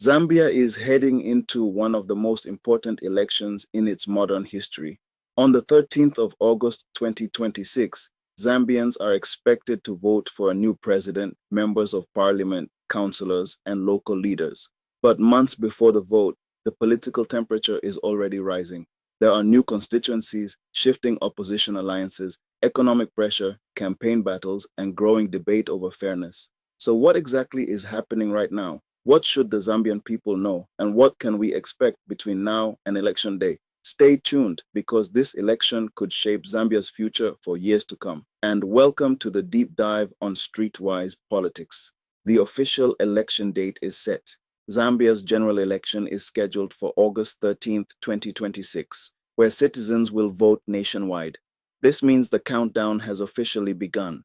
Zambia is heading into one of the most important elections in its modern history. On the 13th of August 2026, Zambians are expected to vote for a new president, members of parliament, councillors, and local leaders. But months before the vote, the political temperature is already rising. There are new constituencies, shifting opposition alliances, economic pressure, campaign battles, and growing debate over fairness. So what exactly is happening right now? What should the Zambian people know, and what can we expect between now and election day? Stay tuned, because this election could shape Zambia's future for years to come. And welcome to the deep dive on Streetwise Politics. The official election date is set. Zambia's general election is scheduled for August 13th, 2026, where citizens will vote nationwide. This means the countdown has officially begun.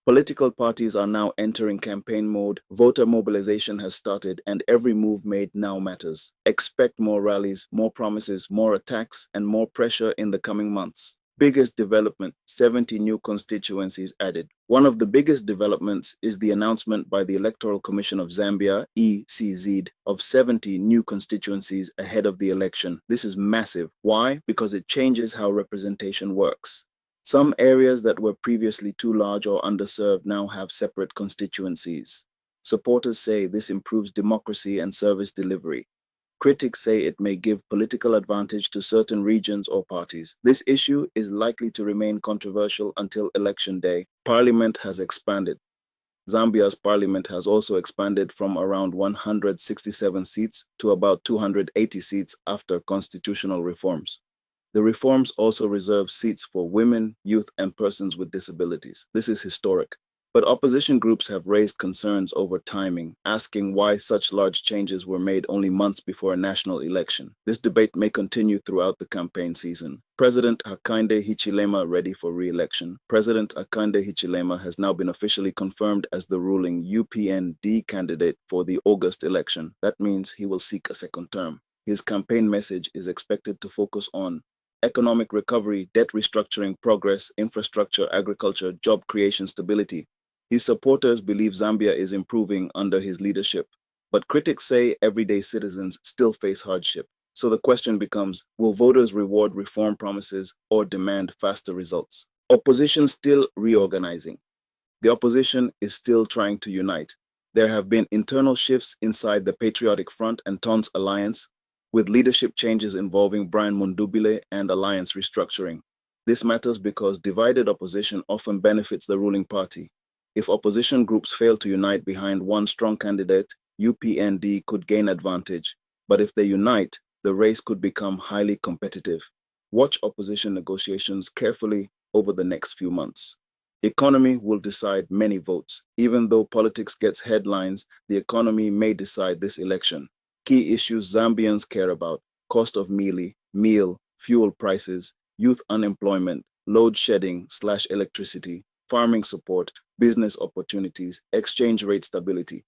Political parties are now entering campaign mode, voter mobilization has started, and every move made now matters. Expect more rallies, more promises, more attacks, and more pressure in the coming months. Biggest development, 70 new constituencies added. One of the biggest developments is the announcement by the Electoral Commission of Zambia, ECZ, of 70 new constituencies ahead of the election. This is massive. Why? Because it changes how representation works. Some areas that were previously too large or underserved now have separate constituencies. Supporters say this improves democracy and service delivery. Critics say it may give political advantage to certain regions or parties. This issue is likely to remain controversial until election day. Parliament has expanded. Zambia's parliament has also expanded from around 167 seats to about 280 seats after constitutional reforms. The reforms also reserve seats for women, youth, and persons with disabilities. This is historic. But opposition groups have raised concerns over timing, asking why such large changes were made only months before a national election. This debate may continue throughout the campaign season. President Hakainde Hichilema ready for re-election. President Hakainde Hichilema has now been officially confirmed as the ruling UPND candidate for the August election. That means he will seek a second term. His campaign message is expected to focus on economic recovery, debt restructuring, progress, infrastructure, agriculture, job creation, stability. His supporters believe Zambia is improving under his leadership, but critics say everyday citizens still face hardship. So the question becomes, will voters reward reform promises or demand faster results? Opposition still reorganizing. The opposition is still trying to unite. There have been internal shifts inside the Patriotic Front and Tons Alliance, with leadership changes involving Brian Mundubile and alliance restructuring. This matters because divided opposition often benefits the ruling party. If opposition groups fail to unite behind one strong candidate, UPND could gain advantage. But if they unite, the race could become highly competitive. Watch opposition negotiations carefully over the next few months. Economy will decide many votes. Even though politics gets headlines, the economy may decide this election. Key issues Zambians care about: cost of meal, fuel prices, youth unemployment, load shedding/electricity, farming support, business opportunities, exchange rate stability.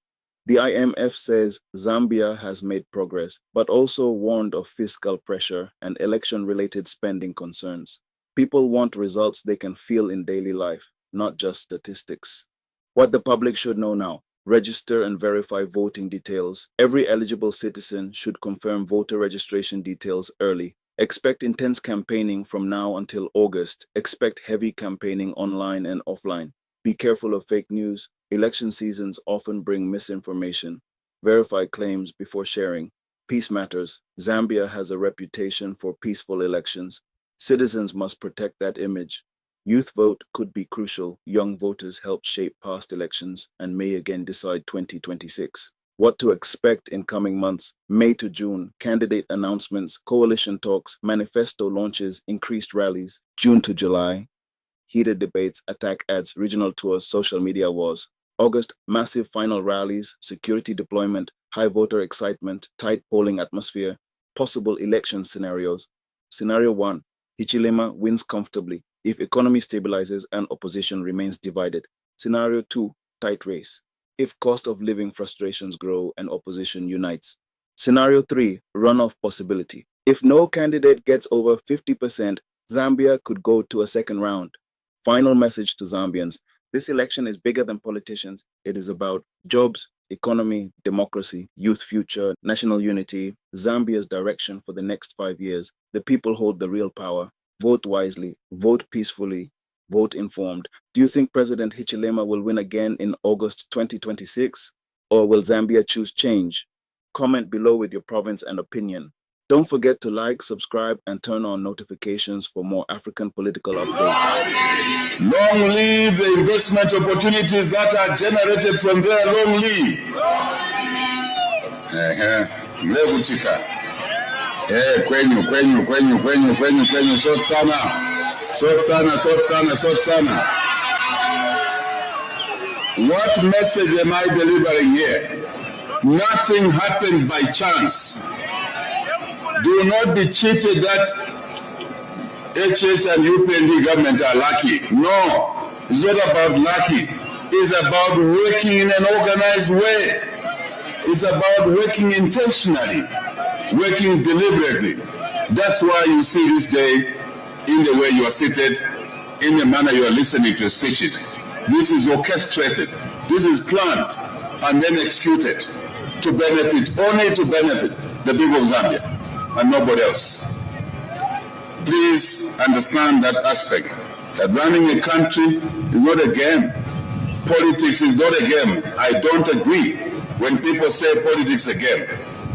The IMF says Zambia has made progress, but also warned of fiscal pressure and election-related spending concerns. People want results they can feel in daily life, not just statistics. What the public should know now: register and verify voting details. Every eligible citizen should confirm voter registration details early. Expect intense campaigning from now until August. Expect heavy campaigning online and offline. Be careful of fake news. Election seasons often bring misinformation. Verify claims before sharing. Peace matters. Zambia has a reputation for peaceful elections. Citizens must protect that image. Youth vote could be crucial. Young voters helped shape past elections and may again decide 2026. What to expect in coming months: May to June, candidate announcements, coalition talks, manifesto launches, increased rallies. June to July, heated debates, attack ads, regional tours, social media wars. August, massive final rallies, security deployment, high voter excitement, tight polling atmosphere, possible election scenarios. Scenario 1, Hichilema wins comfortably if economy stabilizes and opposition remains divided. Scenario 2, tight race, if cost of living frustrations grow and opposition unites. Scenario 3, runoff possibility. If no candidate gets over 50%, Zambia could go to a second round. Final message to Zambians: this election is bigger than politicians. It is about jobs, economy, democracy, youth future, national unity, Zambia's direction for the next 5 years, the people hold the real power. Vote wisely, vote peacefully, vote informed. Do you think President Hichilema will win again in August 2026? Or will Zambia choose change? Comment below with your province and opinion. Don't forget to like, subscribe, and turn on notifications for more African political updates. Long live the investment opportunities that are generated from there. Long live. Mlevutika. Kwenyu. Sot sana. What message am I delivering here? Nothing happens by chance. Do not be cheated that HS and UPND government are lucky. No, it's not about lucky. It's about working in an organized way. It's about working intentionally, working deliberately. That's why you see this day in the way you are seated, in the manner you are listening to speeches. This is orchestrated. This is planned and then executed to benefit, only to benefit the people of Zambia and nobody else. Please understand that aspect, that running a country is not a game. Politics is not a game. I don't agree when people say politics is a game.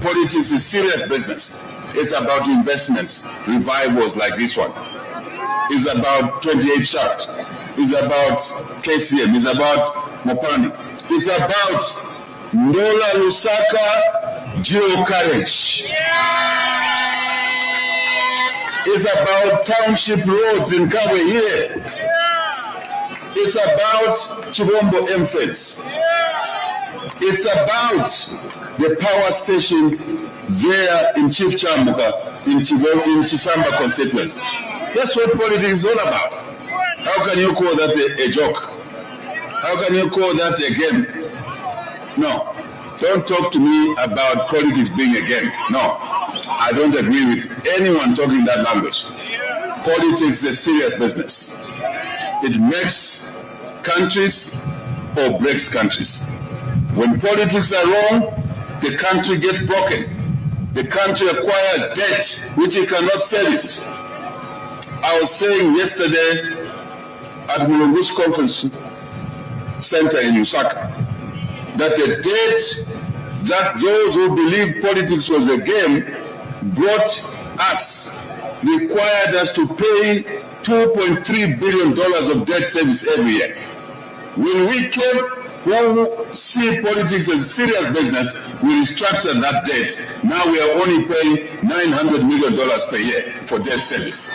Politics is serious business. It's about investments, revivals like this one. It's about 28 Shaft. It's about KCM. It's about Mopani. It's about Ndola Lusaka Geo Courage. It's about township roads in Kabwe here. It's about Chivombo Emphas. It's about the power station there in Chief Chambuka, in Chisamba constituency. That's what politics is all about. How can you call that a joke? How can you call that a game? No. Don't talk to me about politics being a game. No. I don't agree with anyone talking that language. Politics is a serious business. It makes countries or breaks countries. When politics are wrong, the country gets broken. The country acquires debt which it cannot service. I was saying yesterday at Mulungu's Conference Center in Lusaka that the debt that those who believed politics was a game brought us, required us to pay $2.3 billion of debt service every year. When we came, who see politics as a serious business, we restructured that debt. Now we are only paying $900 million per year for debt service.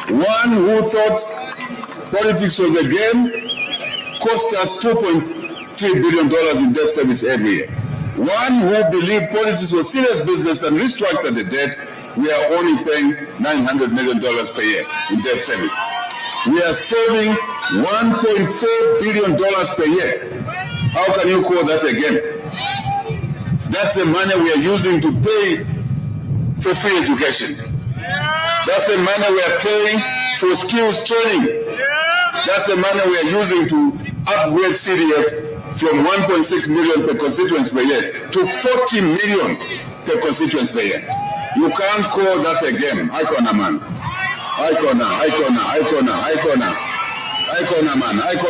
One who thought politics was a game cost us $2.3 billion in debt service every year. One who believed politics was serious business and restructured the debt, we are only paying $900 million per year in debt service. We are saving $1.4 billion per year. How can you call that a game? That's the money we are using to pay for free education. That's the money we are paying for skills training. That's the money we are using to upgrade CDF from 1.6 million per constituency per year to 40 million per constituency per year. You can't call that a game. Icona man. Icona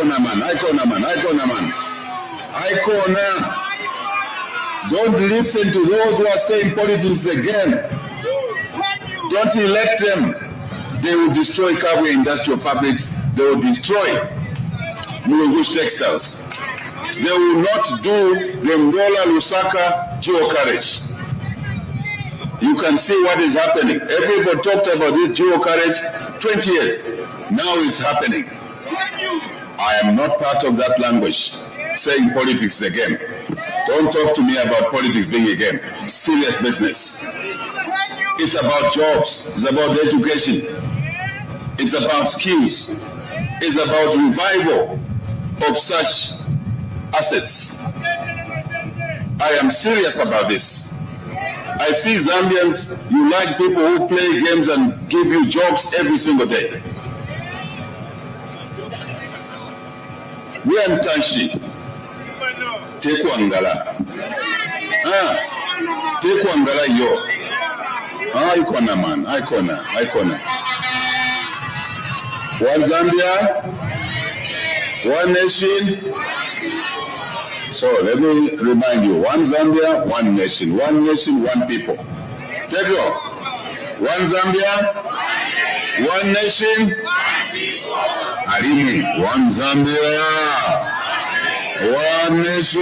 man. Don't listen to those who are saying politics is a game. Don't elect them. They will destroy Kabwe industrial fabrics. They will destroy Mulungu's textiles. They will not do the Ndola Lusaka Geo Courage. You can see what is happening. Everybody talked about this Geo Courage 20 years. Now it's happening. I am not part of that language saying politics is a game. Don't talk to me about politics being a game. Serious business. It's about jobs. It's about education. It's about skills. It's about revival of such assets. I am serious about this. I see Zambians, you like people who play games and give you jobs every single day. We are in Tanshi. tekwangala. Tekwangala yo. Ikona man, ikona. One Zambia, one nation. So let me remind you, one Zambia, one nation, one people. Take it. One Zambia, one nation, Arimi, one Zambia, one nation.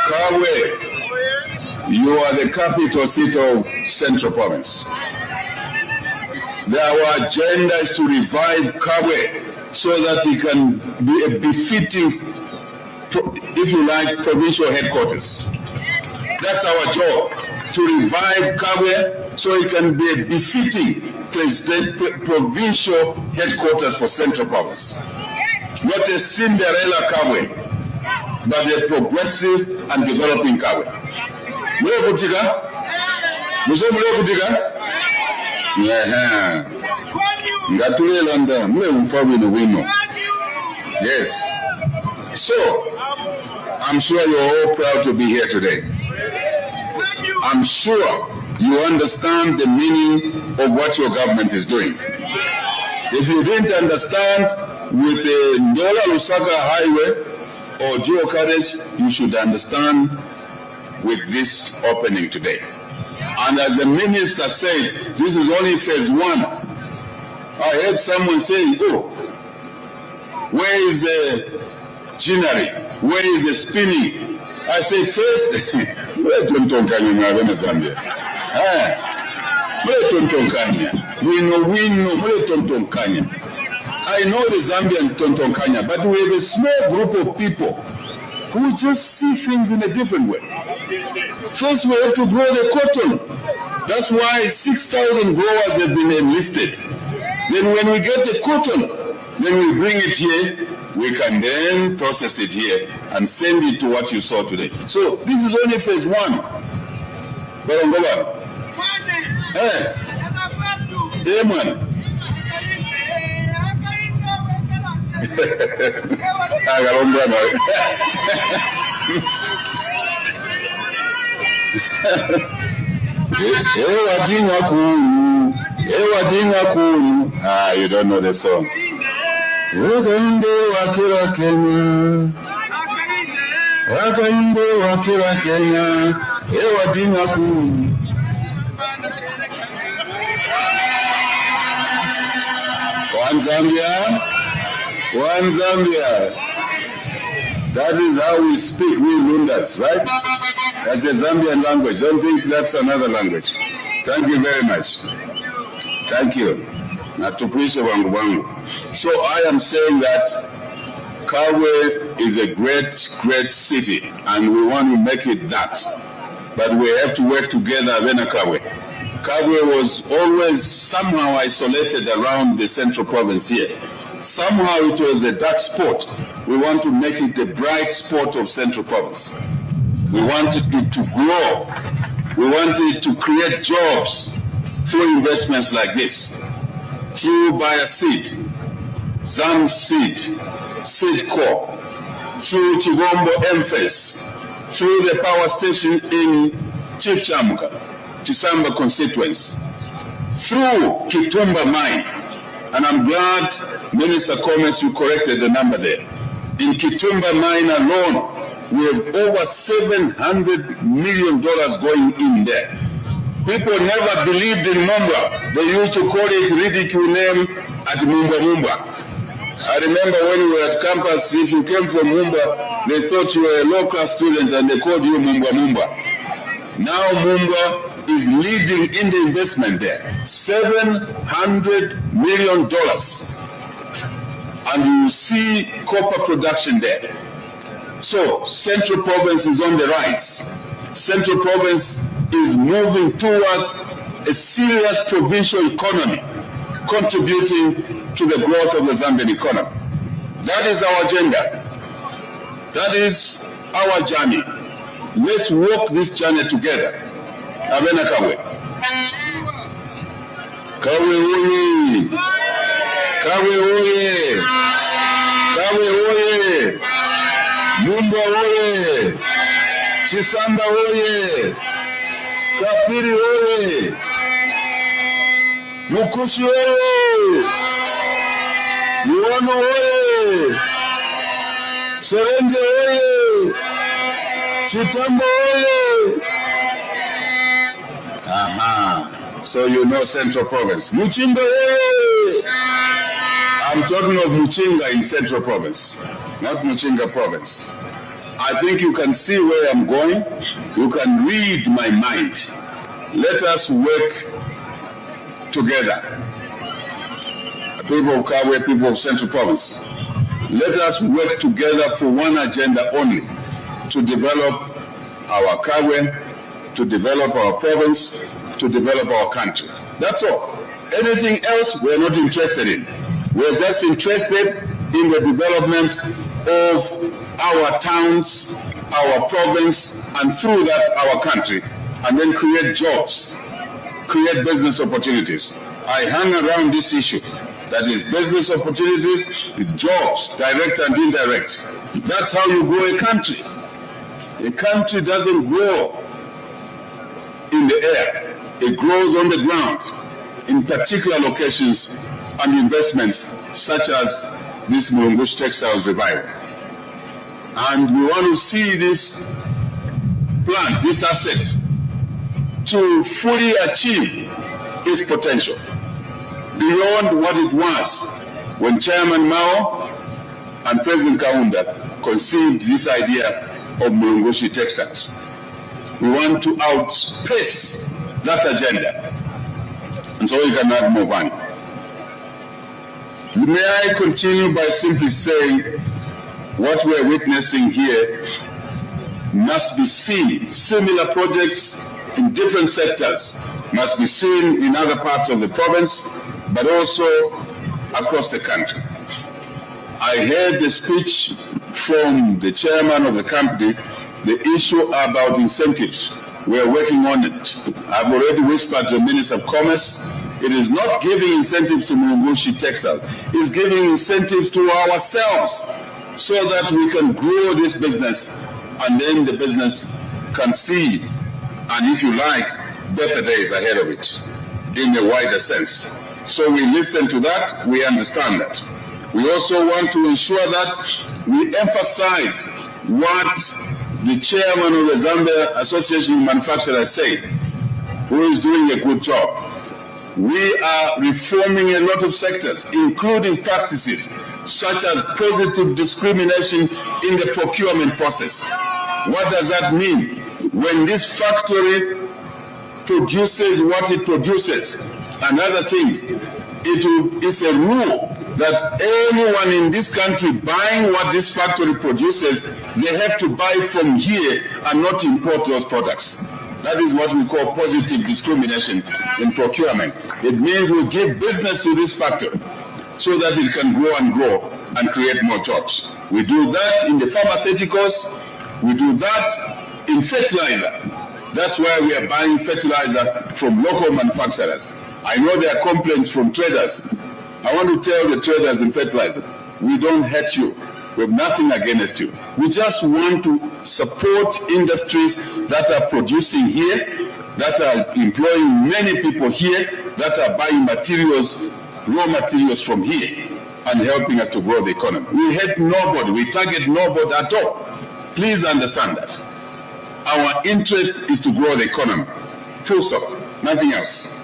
Kawe, you are the capital city of Central Province. Our agenda is to revive Kawe so that it can be a befitting, if you like, provincial headquarters. That's our job, to revive Kawe so it can be a befitting provincial headquarters for Central Province. Not a Cinderella Kawe, but a progressive and developing Kawe. Yes. So, I'm sure you're all proud to be here today. I'm sure you understand the meaning of what your government is doing. If you didn't understand with the Ndola Lusaka Highway or Geo Carriage, you should understand with this opening today. And as the minister said, this is only phase 1. I heard someone saying, where is the machinery? Where is the spinning? I say first, I know the Zambians Tontonkanya, but we have a small group of people who just see things in a different way. First, we have to grow the cotton. That's why 6,000 growers have been enlisted. Then when we get the cotton, then we bring it here. We can then process it here and send it to what you saw today. So this is only phase 1. Hey, man. You don't know the song. Wakainde wakira Kenya, ewa dinga kuu. One Zambia. That is how we speak, we Lundas, right? That's a Zambian language. Don't think that's another language. Thank you very much. Thank you. So I am saying that Kawe is a great city, and we want to make it that. But we have to work together with Kawe. Kawe was always somehow isolated around the Central Province here. Somehow it was a dark spot. We want to make it a bright spot of Central Province. We wanted it to grow. We wanted to create jobs through investments like this. Through Bioseed, Zam Seed, Seed Corp, through Chivombo MFES, through the power station in Chief Chamuka, Chisamba constituency, through Kitumba mine. And I'm glad, Minister Comments, you corrected the number there. In Kitumba mine alone, we have over $700 million going in there. People never believed in Mumba. They used to call it ridicule name at Mumba. I remember when we were at campus, if you came from Mumba, they thought you were a low-class student and they called you Mumba. Now Mumba is leading in the investment there. $700 million. And you see copper production there. So Central Province is on the rise. Central Province is moving towards a serious provincial economy, contributing to the growth of the Zambian economy. That is our agenda. That is our journey. Let's walk this journey together. Abena Kawe. Kawe uye. Kawe uye. Kawe oye! Mumba oye! Chisamba oye! Kapiri oye! Mukushi oye! Muono oye! Serenge oye! Chitambo oye! Aha! So you know Central Province. Muchinga oye! I'm talking of Muchinga in Central Province, not Muchinga Province. I think you can see where I'm going. You can read my mind. Let us work together. People of Kawe, people of Central Province. Let us work together for one agenda only, to develop our Kawe, to develop our province, to develop our country. That's all. Anything else we're not interested in. We're just interested in the development of our towns, our province, and through that our country, and then create jobs, create business opportunities. I hang around this issue. That is business opportunities, it's jobs, direct and indirect. That's how you grow a country. A country doesn't grow in the air. It grows on the ground in particular locations and investments such as this Mulungushi Textiles Revival. And we want to see this plant, this asset, to fully achieve its potential beyond what it was when Chairman Mao and President Kaunda conceived this idea of Mulungushi Textiles. We want to outpace that agenda, and so we can add more value. May I continue by simply saying what we're witnessing here must be seen. Similar projects in different sectors must be seen in other parts of the province, but also across the country. I heard the speech from the chairman of the company, the issue about incentives. We're working on it. I've already whispered to the Minister of Commerce. It is not giving incentives to Mulungushi Textile. It's giving incentives to ourselves so that we can grow this business, and then the business can see, and if you like, better days ahead of it in a wider sense. So we listen to that, we understand that. We also want to ensure that we emphasize what the chairman of the Zambia Association of Manufacturers said, who is doing a good job. We are reforming a lot of sectors, including practices such as positive discrimination in the procurement process. What does that mean? When this factory produces what it produces and other things, it's a rule that anyone in this country buying what this factory produces, they have to buy from here and not import those products. That is what we call positive discrimination in procurement. It means we give business to this factory so that it can grow and create more jobs. We do that in the pharmaceuticals. We do that in fertilizer. That's why we are buying fertilizer from local manufacturers. I know there are complaints from traders. I want to tell the traders in fertilizer, we don't hate you. We have nothing against you. We just want to support industries that are producing here, that are employing many people here, that are buying materials, raw materials from here, and helping us to grow the economy. We hate nobody. We target nobody at all. Please understand that. Our interest is to grow the economy. Full stop. Nothing else.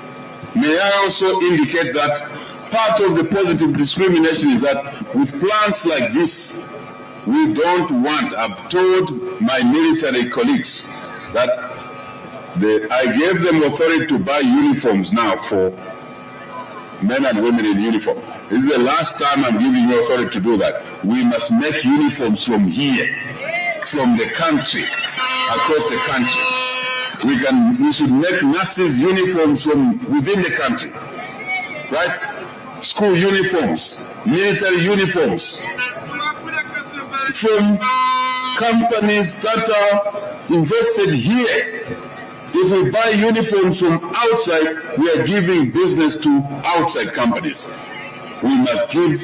May I also indicate that part of the positive discrimination is that with plans like this, we don't want, I've told my military colleagues that I gave them authority to buy uniforms now for men and women in uniform. This is the last time I'm giving you authority to do that. We must make uniforms from here, from the country, across the country. We should make nurses uniforms from within the country, right? School uniforms, military uniforms, from companies that are invested here. If we buy uniforms from outside, we are giving business to outside companies. We must give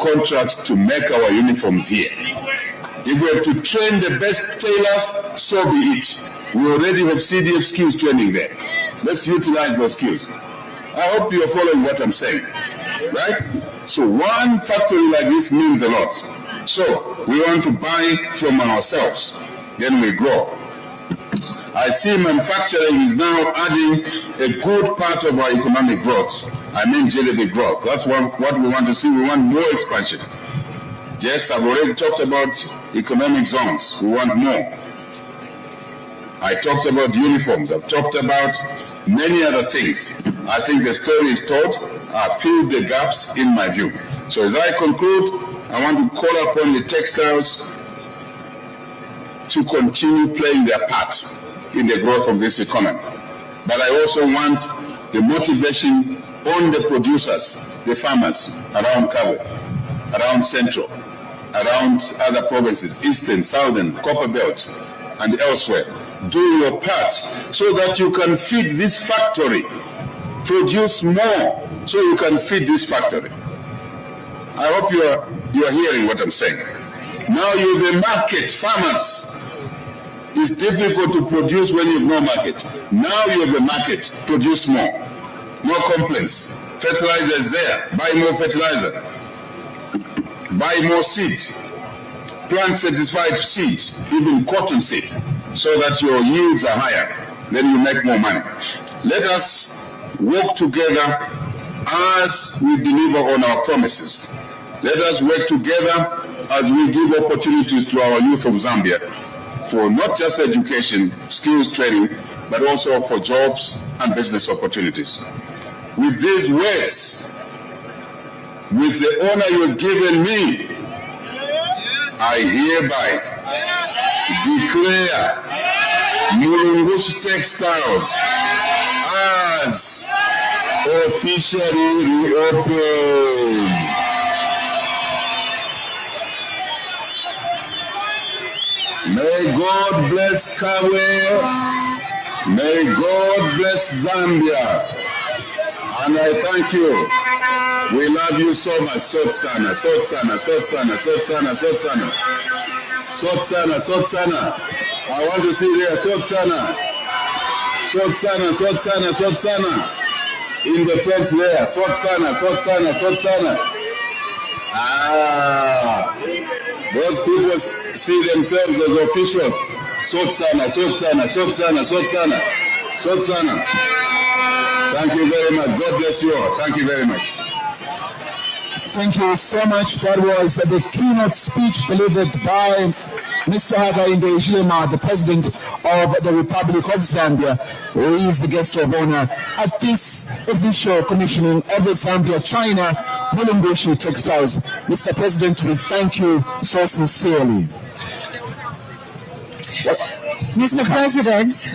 contracts to make our uniforms here. If we have to train the best tailors, so be it. We already have CDF skills training there. Let's utilize those skills. I hope you're following what I'm saying, right? So one factory like this means a lot. So we want to buy from ourselves, then we grow. I see manufacturing is now adding a good part of our economic growth. I mean GDP growth. That's what we want to see. We want more expansion. Yes, I've already talked about economic zones. We want more. I talked about uniforms. I've talked about many other things. I think the story is told. I've filled the gaps in my view. So as I conclude, I want to call upon the textiles to continue playing their part in the growth of this economy. But I also want the motivation on the producers, the farmers around Kawe, around Central, around other provinces, Eastern, Southern, Copper Belt, and elsewhere. Do your part so that you can feed this factory. Produce more so you can feed this factory. I hope you are hearing what I'm saying. Now you have a market, farmers. It's difficult to produce when you have no market. Now you have a market, produce more. No complaints. Fertilizer is there. Buy more fertilizer. Buy more seed. Plant certified seed, even cotton seed, so that your yields are higher. Then you make more money. Let us work together as we deliver on our promises. Let us work together as we give opportunities to our youth of Zambia for not just education, skills training, but also for jobs and business opportunities. With these words, with the honor you have given me, I hereby declare Mulungushi Textiles as officially reopened. May God bless Kawe. May God bless Zambia. And I thank you. We love you so much. Sotsana, Sotsana, Sotsana, Sotsana, Sotsana. Sotsana, Sotsana. I want to see there, Sotsana. Sotsana, Sotsana, Sotsana. In the text there, Sotsana, Sotsana, Sotsana. Ah, those people see themselves as officials. Sotsana, Sotsana, Sotsana, Sotsana, Sotsana. Thank you very much. God bless you all. Thank you very much. Thank you so much. That was the keynote speech delivered by Mr. Hakainde Hichilema, the President of the Republic of Zambia, who is the guest of honor at this official commissioning of the Zambia-China Mulungushi Textiles. Mr. President, we thank you so sincerely. Mr. President,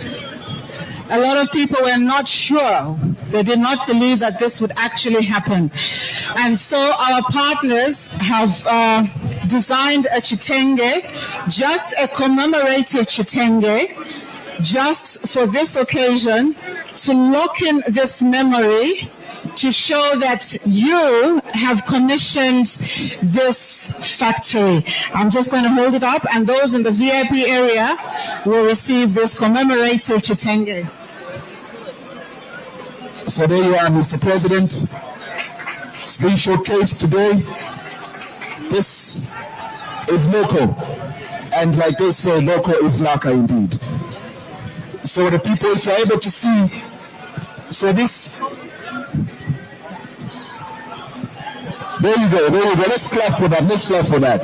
a lot of people were not sure. They did not believe that this would actually happen. And so our partners have designed a chitenge, just a commemorative chitenge, just for this occasion, to lock in this memory, to show that you have commissioned this factory. I'm just going to hold it up, and those in the VIP area will receive this commemorative chitenge. So there you are, Mr. President. It's been showcased today. This is local. And like they say, local is laka indeed. So the people, if you're able to see, so this, there you go, there you go. Let's clap for that, let's clap for that.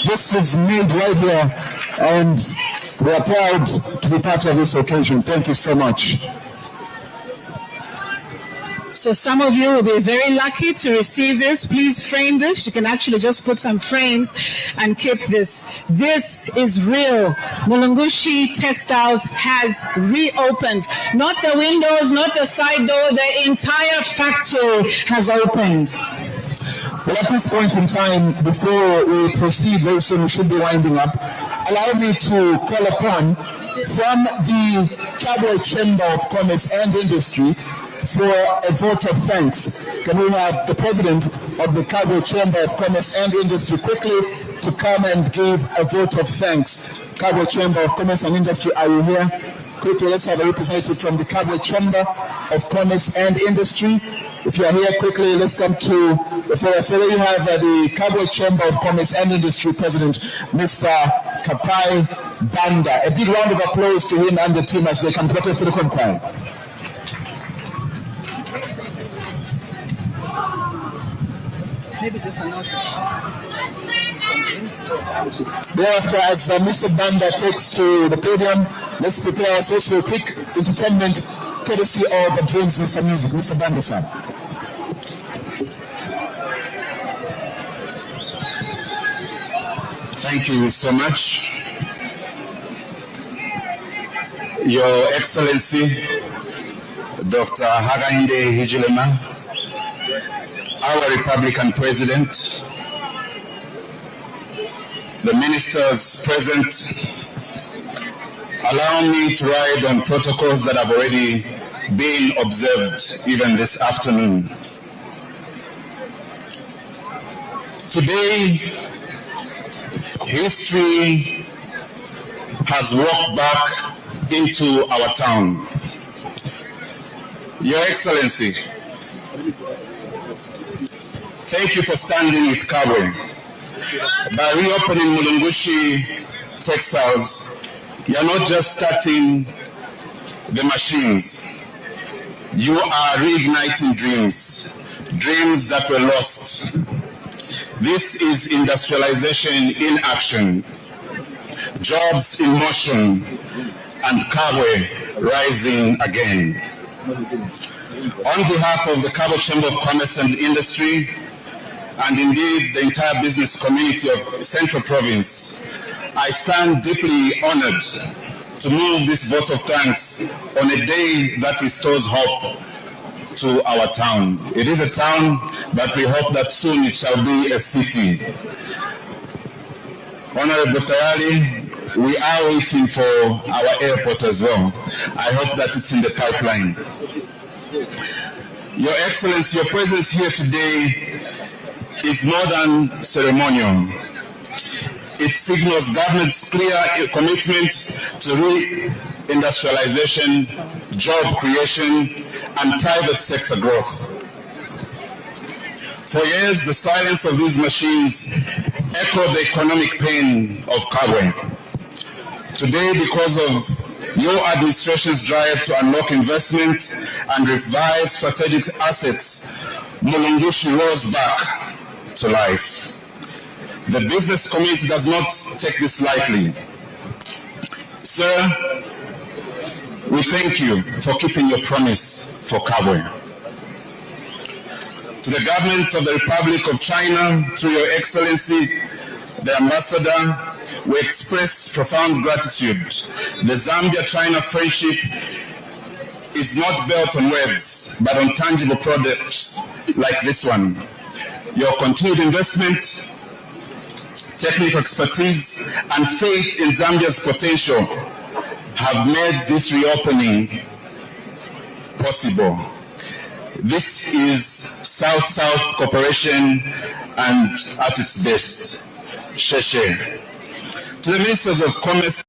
This is made right here, and we are proud to be part of this occasion. Thank you so much. So some of you will be very lucky to receive this. Please frame this. You can actually just put some frames and keep this. This is real. Mulungushi Textiles has reopened. Not the windows, not the side door. The entire factory has opened. Well, at this point in time, before we proceed, very soon we should be winding up, allow me to call upon from the Cowboy Chamber of Commerce and Industry for a vote of thanks. Can we have the President of the Kabwe Chamber of Commerce and Industry quickly to come and give a vote of thanks. Kabwe Chamber of Commerce and Industry, are you here? Quickly, let's have a representative from the Kabwe Chamber of Commerce and Industry. If you are here, quickly, let's come to the floor. So there you have the Kabwe Chamber of Commerce and Industry President, Mr. Kapai Banda. A big round of applause to him and the team as they come to the concourse. Maybe just announce it. Thereafter, as Mr. Banda takes to the podium, let's prepare ourselves for a quick entertainment courtesy of Dreams and some music. Mr. Banda, sir. Thank you so much. Your Excellency, Dr. Hakainde Hichilema, our Republican President, the ministers present, allow me to ride on protocols that have already been observed even this afternoon. Today, history has walked back into our town. Your Excellency, thank you for standing with Kabwe. By reopening Mulungushi textiles, you are not just starting the machines. You are reigniting dreams, dreams that were lost. This is industrialization in action, jobs in motion, and Kabwe rising again. On behalf of the Kabwe Chamber of Commerce and Industry, and indeed the entire business community of Central Province, I stand deeply honored to move this vote of thanks on a day that restores hope to our town. It is a town, but we hope that soon it shall be a city. Honorable Tayari, we are waiting for our airport as well. I hope that it's in the pipeline. Your Excellency, your presence here today is more than ceremonial. It signals government's clear commitment to reindustrialization, job creation, and private sector growth. For years, the silence of these machines echoed the economic pain of Kabwe. Today, because of your administration's drive to unlock investment and revive strategic assets, Mulungushi rose back to life. The business community does not take this lightly. Sir, we thank you for keeping your promise for Kabwe. To the government of the Republic of China, through your Excellency, the Ambassador, we express profound gratitude. The Zambia-China friendship is not built on words, but on tangible products like this one. Your continued investment, technical expertise, and faith in Zambia's potential have made this reopening possible. This is South-South cooperation and at its best. Sheshe. To the Ministers of Commerce,